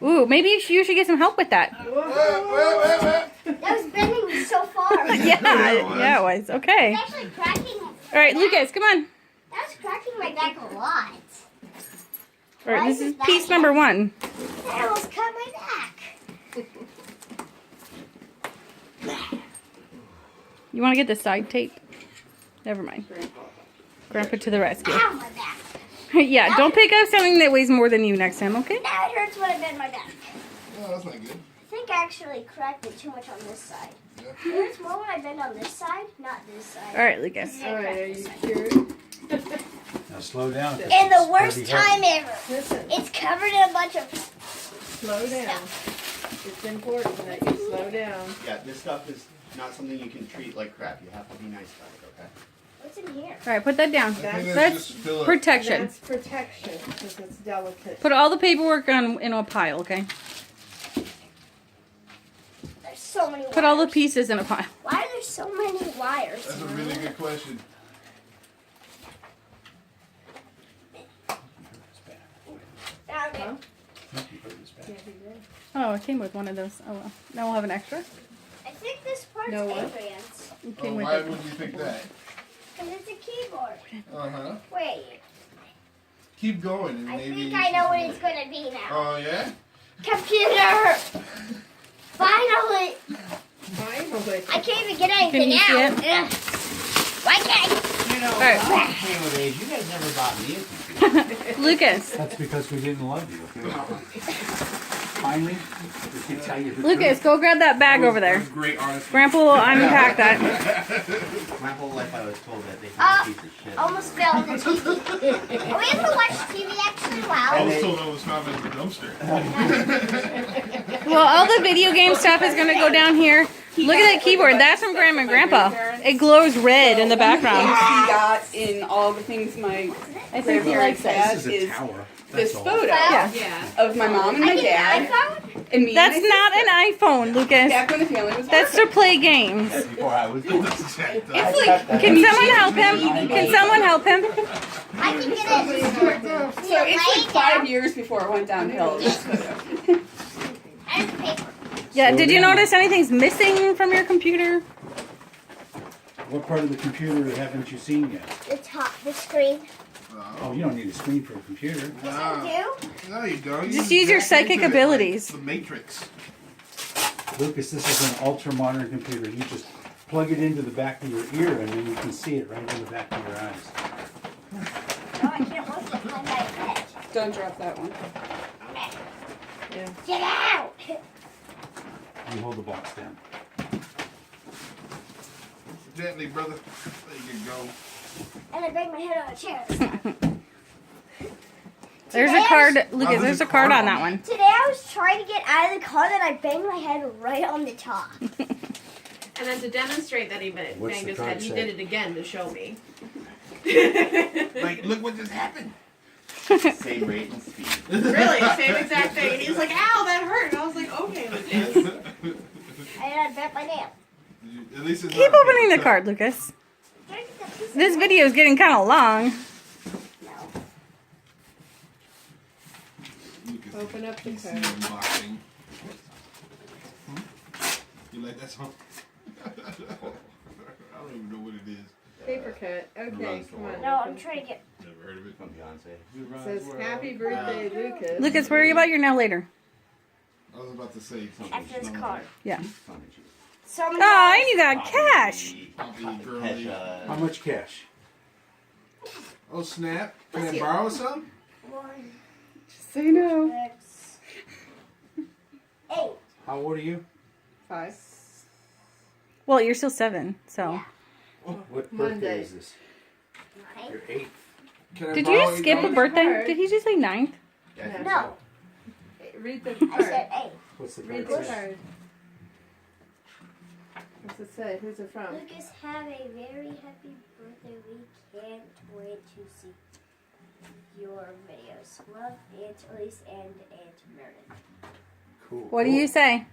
Ooh, maybe you should get some help with that. That was bending so far. Yeah, it was. Okay. It's actually cracking. All right, Lucas, come on. That was cracking my back a lot. All right, this is piece number 1. That almost cut my back. You want to get the side tape? Never mind. Grandpa to the rescue. Ow, my back. Yeah, don't pick up something that weighs more than you next time, okay? Now it hurts when I bend my back. Oh, that's not good. I think I actually cracked it too much on this side. It hurts more when I bend on this side, not this side. All right, Lucas. All right, are you sure? Now slow down. 'cause And the it's worst pretty time heavy. ever. Listen, It's covered in a bunch of slow down. stuff. It's important that you slow down. Yeah, this stuff is not something you can treat like crap. You have to be nice about it, okay? What's in here? All right, put that down. I think That's That's just filler. protection. That's protection because it's delicate. Put all the paperwork in a pile, okay? There's so many wires. Put all the pieces in a pile. Why are there so many wires? That's a really good question. Okay. Huh? Back. Can't be good. Oh, it came with one of those. Oh well. Now we'll have an extra. I think this part's No what? Adrian's. It Oh, came with why it. would you think that? Because it's a keyboard. Uh-huh. Wait. Keep going and I maybe... think I know what it's going to be now. Oh, yeah? Computer! Finally! Finally. I can't even get anything you see out. it? Ugh. Why can't I? You know, right. when I was playing with age, you guys never bought me a computer. Lucas. That's because we didn't love you. Finally, we can tell you the Lucas, go grab that bag over there. Great, honestly. Grandpa will unpack that. My whole life I was told that they had a piece of shit. Almost fell in the TV. Are we able to watch TV actually? I Wow. was told I was found in the dumpster. Well, all the video game stuff is going to go down here. Look at that keyboard. That's from Grandma and Grandpa. It glows red in the background. He got in all the things my I think he likes it. dad is tower. this photo Yeah. of my mom and I my get dad an iPhone? and me. That's and my not sister. an iPhone, Lucas. Back when the family was That's to play games. Before I was born. It's like Can someone help him? Can someone help him? I can get it. so it's like 5 years before it went downhill. This photo. And paper. Yeah, did you notice anything's missing from your computer? What part of the computer haven't you seen yet? The top, the screen. Oh, you don't need a screen for a computer. I do. No, you don't. Just use your jack into psychic it like abilities. The Matrix. Lucas, this is an ultra-modern computer. You just plug it into the back of your ear and then you can see it right in the back of your eyes. No, I can't look behind my head. Don't drop that one. Get out! You hold the box down. Gently, brother. There you go. And I bang my head on a chair this time. There's a card, Lucas. There's a card on that one. Today I was trying to get out of the car, then I banged my head right on the top. And then to demonstrate that he banged What's the his card head, he say? did it again to show me. Like, look what just happened. Same rate and speed. Really, same exact thing. And he's like, ow, that hurt. And I was like, okay, Lucas. And I bent my nail. At least it's Keep not a opening the paper card, Lucas. Trying to get that piece of This video is getting kind of long. No. cut. Lucas, Open up the PC card. unboxing. You like that song? I don't even know what it is. Paper cut. Okay, Runs come on. No, I'm trying to get. Never heard of it. From Beyonce. It says happy birthday, Lucas. Lucas, worry about your nail later. I was about to say something. After this card. Yeah. So many Oh, and you got cash. Poppy, girly. How much cash? Oh, snap. Can I borrow some? 1, Say no. 6, 8. How old are you? 5. Well, you're still 7, so. What Monday. birthday is this? 9. Your 8th. Can I Did borrow you just skip a $8? birthday? card. Did he just say 9th? No, Read the I card. said 8. What's the Read card the say? card. What's it say? Who's it from? Lucas, have a very happy birthday. We can't wait to see your videos. Love, Aunt Elise and Aunt Meredith. Cool. What do you say?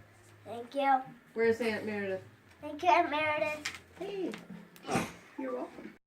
Thank you. Where's Aunt Meredith? Thank you, Aunt Meredith. Hey. You're welcome.